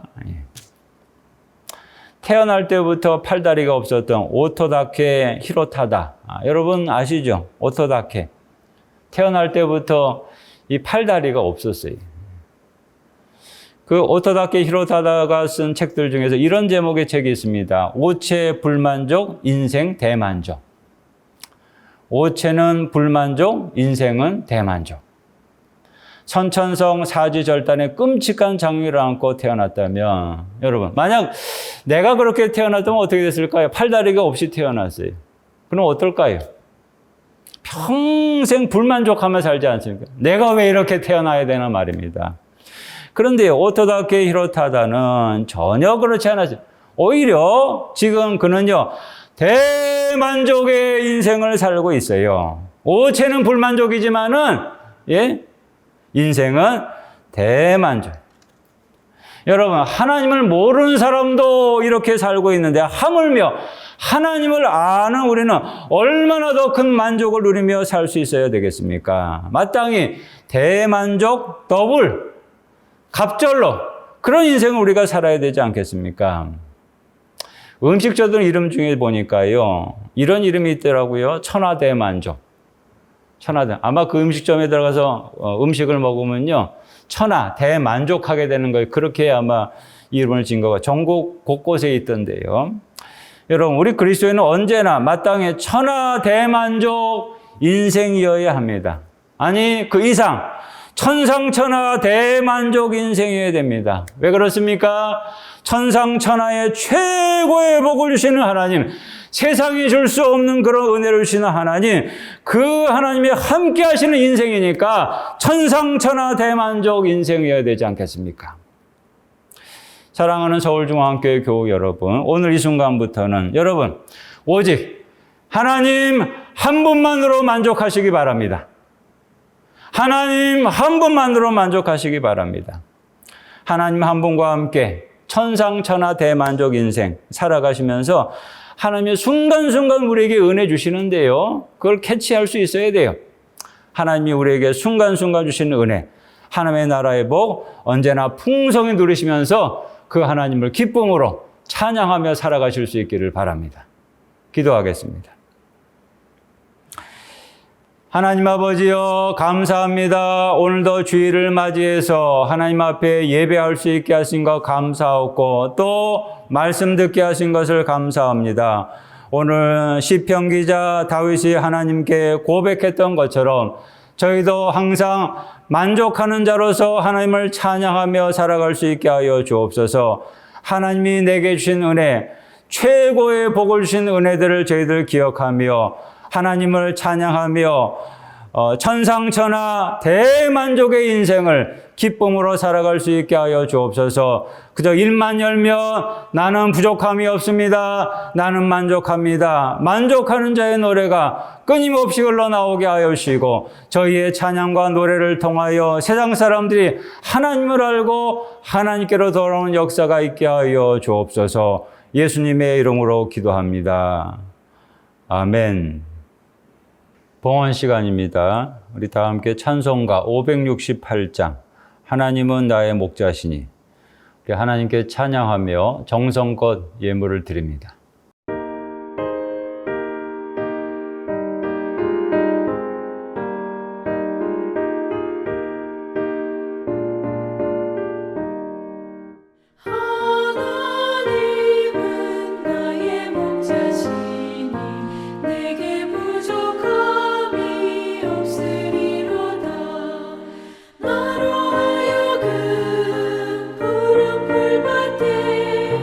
태어날 때부터 팔다리가 없었던 오토다케 히로타다. 여러분 아시죠? 오토다케. 태어날 때부터 이 팔다리가 없었어요. 그 오토다케 히로타다가 쓴 책들 중에서 이런 제목의 책이 있습니다. 오체 불만족, 인생 대만족. 오체는 불만족, 인생은 대만족. 선천성 사지절단의 끔찍한 장애를 안고 태어났다면, 여러분, 만약 내가 그렇게 태어났다면 어떻게 됐을까요? 팔다리가 없이 태어났어요. 그럼 어떨까요? 평생 불만족하며 살지 않습니까? 내가 왜 이렇게 태어나야 되나 말입니다. 그런데 오토다케 히로타다는 전혀 그렇지 않았어요. 오히려 지금 그는요, 대만족의 인생을 살고 있어요. 오체는 불만족이지만은, 인생은 대만족. 여러분, 하나님을 모르는 사람도 이렇게 살고 있는데, 하물며 하나님을 아는 우리는 얼마나 더 큰 만족을 누리며 살 수 있어야 되겠습니까? 마땅히 대만족 더블, 갑절로 그런 인생을 우리가 살아야 되지 않겠습니까? 음식점들 이름 중에 보니까요, 이런 이름이 있더라고요. 천하대만족. 천하대. 아마 그 음식점에 들어가서 음식을 먹으면요, 천하 대만족하게 되는 거예요. 그렇게 아마 이름을 진 거가 전국 곳곳에 있던데요. 여러분, 우리 그리스도인은 언제나 마땅히 천하 대만족 인생이어야 합니다. 아니, 그 이상 천상천하 대만족 인생이어야 됩니다. 왜 그렇습니까? 천상천하의 최고의 복을 주시는 하나님, 세상이 줄 수 없는 그런 은혜를 주시는 하나님, 그 하나님이 함께 하시는 인생이니까 천상천하 대만족 인생이어야 되지 않겠습니까? 사랑하는 서울중앙교회 교우 여러분, 오늘 이 순간부터는 여러분 오직 하나님 한 분만으로 만족하시기 바랍니다. 하나님 한 분만으로 만족하시기 바랍니다. 하나님 한 분과 함께 천상천하 대만족 인생 살아가시면서 하나님의 순간순간 우리에게 은혜 주시는데요, 그걸 캐치할 수 있어야 돼요. 하나님이 우리에게 순간순간 주시는 은혜, 하나님의 나라의 복 언제나 풍성히 누리시면서 그 하나님을 기쁨으로 찬양하며 살아가실 수 있기를 바랍니다. 기도하겠습니다. 하나님 아버지여, 감사합니다. 오늘도 주일을 맞이해서 하나님 앞에 예배할 수 있게 하신 것 감사하고, 또 말씀 듣게 하신 것을 감사합니다. 오늘 시편 기자 다윗이 하나님께 고백했던 것처럼 저희도 항상 만족하는 자로서 하나님을 찬양하며 살아갈 수 있게 하여 주옵소서. 하나님이 내게 주신 은혜, 최고의 복을 주신 은혜들을 저희들 기억하며 하나님을 찬양하며 천상천하 대만족의 인생을 기쁨으로 살아갈 수 있게 하여 주옵소서. 그저 입만 열면 나는 부족함이 없습니다. 나는 만족합니다. 만족하는 자의 노래가 끊임없이 흘러나오게 하여 주시고 저희의 찬양과 노래를 통하여 세상 사람들이 하나님을 알고 하나님께로 돌아오는 역사가 있게 하여 주옵소서. 예수님의 이름으로 기도합니다. 아멘. 봉헌 시간입니다. 우리 다 함께 찬송가 568장 하나님은 나의 목자시니 우리 하나님께 찬양하며 정성껏 예물을 드립니다. 하나님은 나의 목자시니 내게 부족함이 없으리로다. 나로 하여금 푸른 풀밭에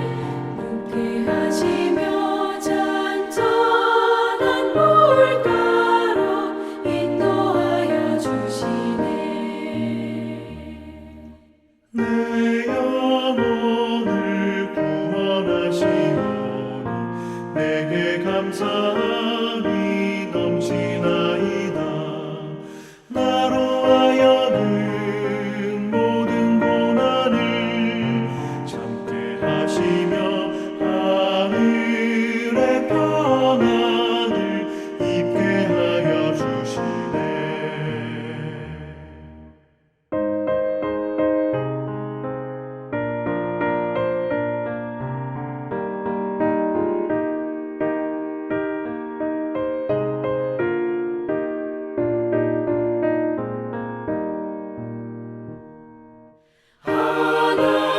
눕게 하시며 잔잔한 물가로 인도하여 주시네. 내 영혼을 구원하시오니 내게 감사함이 넘치나이다. 나로 하여금 모든 고난을 참게 하시며 하늘의 평안을 입게 하여 주시네.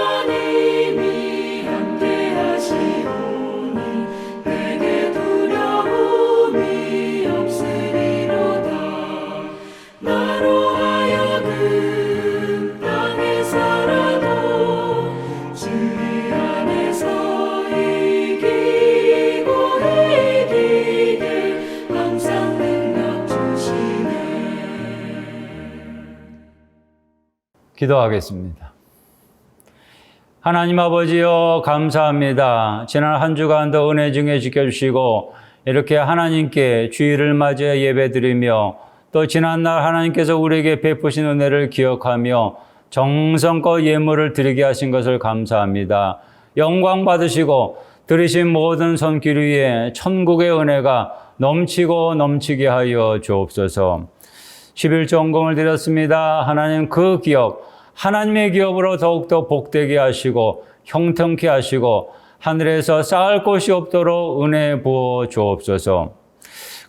하나님이 함께 하시오니 내게 두려움이 없으리로다. 나로 하여금 땅에 살아도 주의 안에서 이기고 이기게 항상 능력 주시네. 기도하겠습니다. 하나님 아버지여 감사합니다. 지난 한 주간도 은혜 중에 지켜주시고 이렇게 하나님께 주일을 맞이해 예배드리며 또 지난날 하나님께서 우리에게 베푸신 은혜를 기억하며 정성껏 예물을 드리게 하신 것을 감사합니다. 영광 받으시고 들으신 모든 손길 위에 천국의 은혜가 넘치고 넘치게 하여 주옵소서. 11조헌금을 드렸습니다. 하나님 그 기업 하나님의 기업으로 더욱더 복되게 하시고 형통케 하시고 하늘에서 쌓을 곳이 없도록 은혜 부어 주옵소서.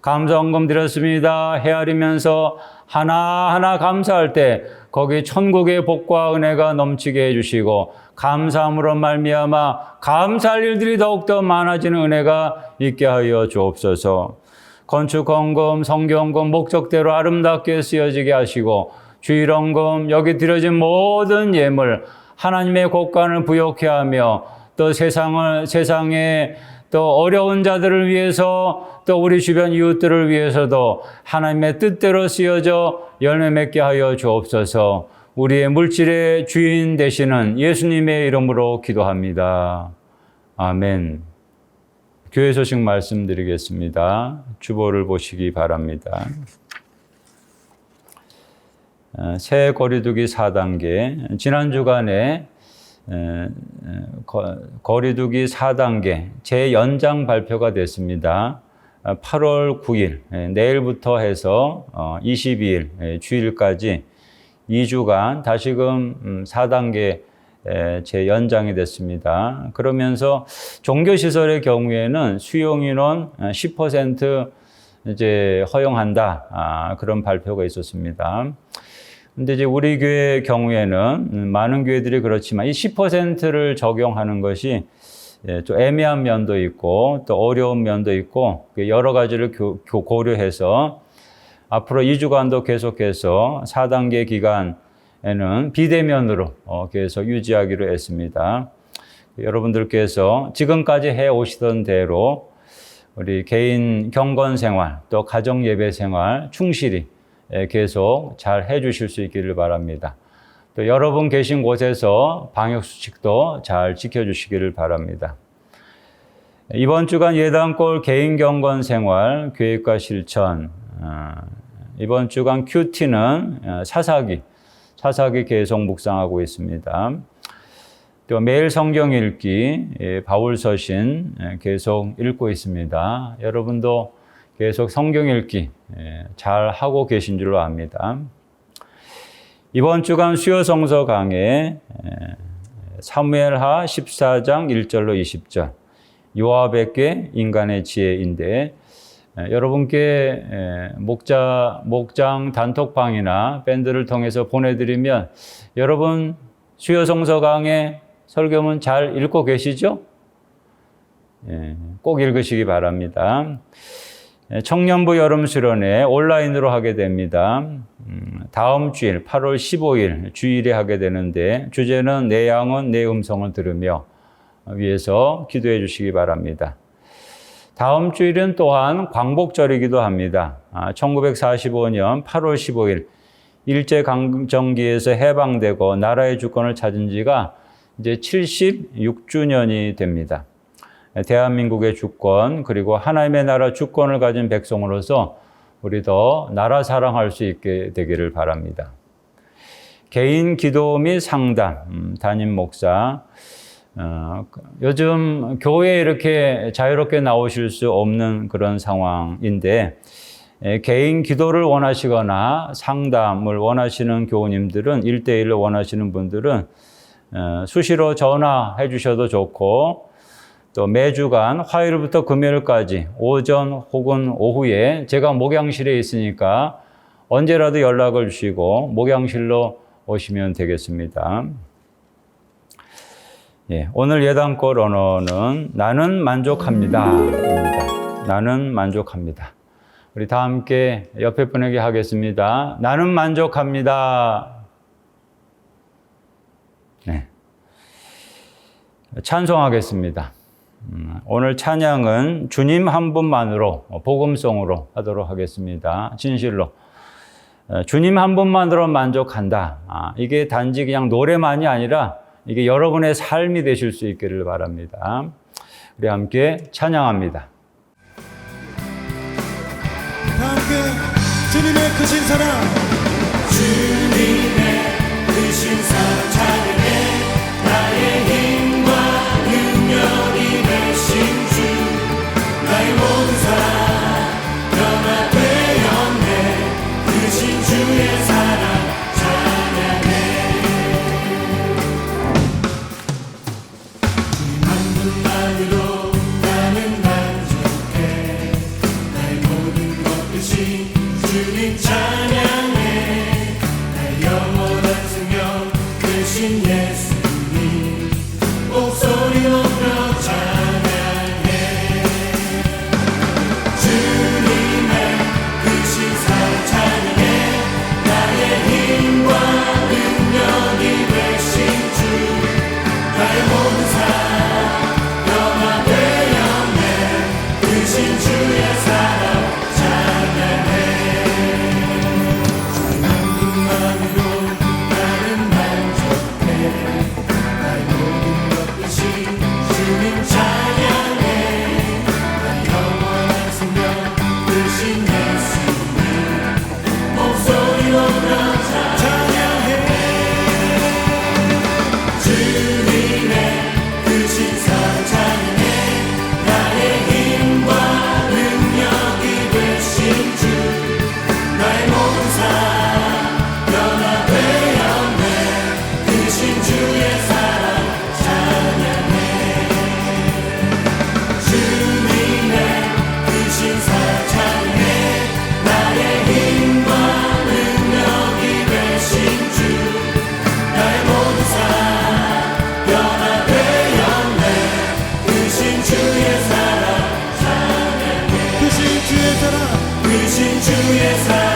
감사헌금 드렸습니다. 헤아리면서 하나하나 감사할 때 거기 천국의 복과 은혜가 넘치게 해주시고 감사함으로 말미암아 감사할 일들이 더욱더 많아지는 은혜가 있게 하여 주옵소서. 건축헌금, 성교헌금 목적대로 아름답게 쓰여지게 하시고 주일헌금 여기 드려진 모든 예물 하나님의 곳간을 부욕케 하며 또 세상에 또 어려운 자들을 위해서 또 우리 주변 이웃들을 위해서도 하나님의 뜻대로 쓰여져 열매 맺게 하여 주옵소서. 우리의 물질의 주인 되시는 예수님의 이름으로 기도합니다. 아멘. 교회 소식 말씀드리겠습니다. 주보를 보시기 바랍니다. 새 거리두기 4단계, 지난 주간에 거리두기 4단계 재연장 발표가 됐습니다. 8월 9일, 내일부터 해서 22일, 주일까지 2주간 다시금 4단계 재연장이 됐습니다. 그러면서 종교시설의 경우에는 수용인원 10% 이제 허용한다. 그런 발표가 있었습니다. 근데 이제 우리 교회 경우에는 많은 교회들이 그렇지만 이 10%를 적용하는 것이 좀 애매한 면도 있고 또 어려운 면도 있고 여러 가지를 고려해서 앞으로 2주간도 계속해서 4단계 기간에는 비대면으로 계속 유지하기로 했습니다. 여러분들께서 지금까지 해오시던 대로 우리 개인 경건 생활 또 가정 예배 생활 충실히 계속 잘 해주실 수 있기를 바랍니다. 또 여러분 계신 곳에서 방역수칙도 잘 지켜주시기를 바랍니다. 이번 주간 예단골 개인 경건 생활 계획과 실천, 이번 주간 큐티는 사사기 계속 묵상하고 있습니다. 또 매일 성경 읽기, 바울서신 계속 읽고 있습니다. 여러분도 계속 성경 읽기 잘 하고 계신 줄로 압니다. 이번 주간 수요 성서 강해 사무엘하 14장 1절로 20절, 요압에게 인간의 지혜인데, 여러분께 목장 단톡방이나 밴드를 통해서 보내드리면 여러분 수요 성서 강해 설교문 잘 읽고 계시죠? 꼭 읽으시기 바랍니다. 청년부 여름 수련회 온라인으로 하게 됩니다. 다음 주일 8월 15일 주일에 하게 되는데, 주제는 내 양은 내 음성을 들으며 위해서 기도해 주시기 바랍니다. 다음 주일은 또한 광복절이기도 합니다. 1945년 8월 15일 일제강점기에서 해방되고 나라의 주권을 찾은 지가 이제 76주년이 됩니다. 대한민국의 주권, 그리고 하나님의 나라 주권을 가진 백성으로서 우리도 나라 사랑할 수 있게 되기를 바랍니다. 개인 기도 및 상담, 담임 목사, 요즘 교회에 이렇게 자유롭게 나오실 수 없는 그런 상황인데, 개인 기도를 원하시거나 상담을 원하시는 교우님들은, 1대1을 원하시는 분들은 수시로 전화해 주셔도 좋고, 또 매주간 화요일부터 금요일까지 오전 혹은 오후에 제가 목양실에 있으니까 언제라도 연락을 주시고 목양실로 오시면 되겠습니다. 오늘 예단골 언어는 나는 만족합니다. 나는 만족합니다. 우리 다 함께 옆에 분에게 하겠습니다. 나는 만족합니다. 찬송하겠습니다. 오늘 찬양은 주님 한 분만으로 복음송으로 하도록 하겠습니다. 진실로 주님 한 분만으로 만족한다. 이게 단지 그냥 노래만이 아니라 이게 여러분의 삶이 되실 수 있기를 바랍니다. 우리 함께 찬양합니다. 다 함께 주님의 크신 사랑, 주님의 크신 사랑 찬양해. 나의 힘과 능력이 되신 주, 나의 모든 삶 변화되었네. 크신 주의 사랑 찬양해. 주님 한 분만으로 나는 만족해. 나의 모든 것 되신 주님 찬양해. 나의 영원한 생명 되신 예수님 목소리 높여 찬양해. 주님의 크신 사랑 찬양해. 나의 힘과 능력이 되신 주, 나의 모든 삶 변화되었네. 크신 주의 사랑 찬양해. 주님 한 분만으로 나는 만족해. 나의 모든 것 되신 주님 찬양해. 나의 영원한 생명 되신 예수님 목소리 높여 찬양해. 주님의 크신 사랑 찬양해. 나의 힘과 능력이 되신 주, 나의 모든 삶 변화되었네. 크신 주의 사랑 찬양해. 주님의 크신 사랑 찬양해. 나의 힘과 능력이 되신 주, 나의 모든 삶 변화되었네. 크신 주의 사랑 찬양해. 크신 주의 사랑, 크신 주의 사랑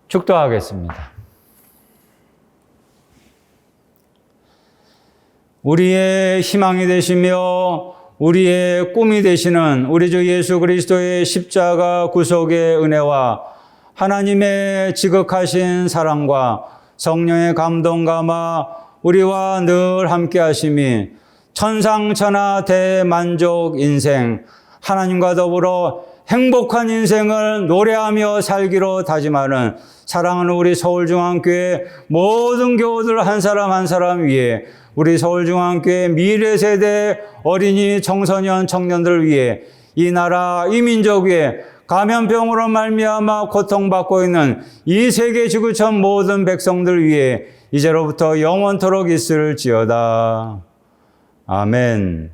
축도하겠습니다. 우리의 희망이 되시며 우리의 꿈이 되시는 우리 주 예수 그리스도의 십자가 구속의 은혜와 하나님의 지극하신 사랑과 성령의 감동감화 우리와 늘 함께 하심이 천상천하 대만족 인생, 하나님과 더불어 행복한 인생을 노래하며 살기로 다짐하는 사랑하는 우리 서울중앙교회 모든 교우들 한 사람 한 사람 위해, 우리 서울중앙교회 미래세대 어린이 청소년 청년들 위해, 이 나라 이 민족 위해 감염병으로 말미암아 고통받고 있는 이 세계 지구촌 모든 백성들 위해 이제로부터 영원토록 있을지어다. 아멘.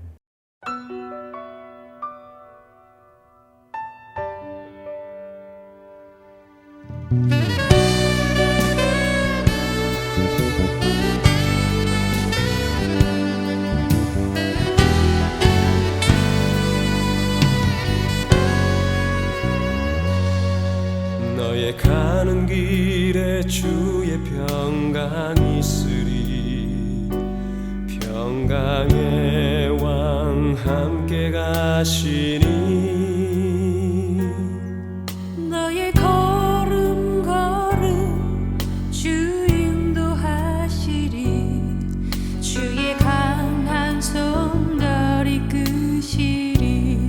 너의 가는 길에 주의 평강이 있으리. 평강의 왕 함께 가시니. 너의 걸음 주 인도하시리. 주의 강한 손 널 이끄시리.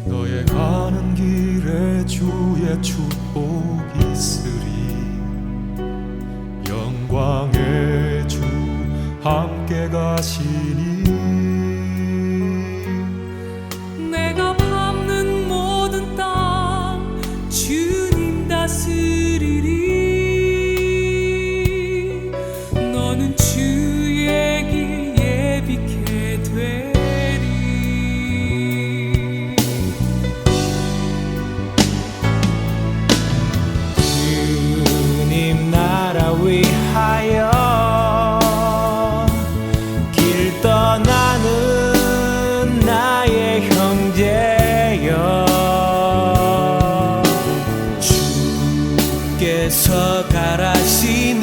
너의 가는 길에 주의 축복 있으리. 영광의 주 함께 가시니. 내가 밟는 모든 땅 주님 다스리리. 너는 주의 길 예비케 되리. 주님 나라 위하여 길 떠나는 나의 형제여. 주께서 가라시니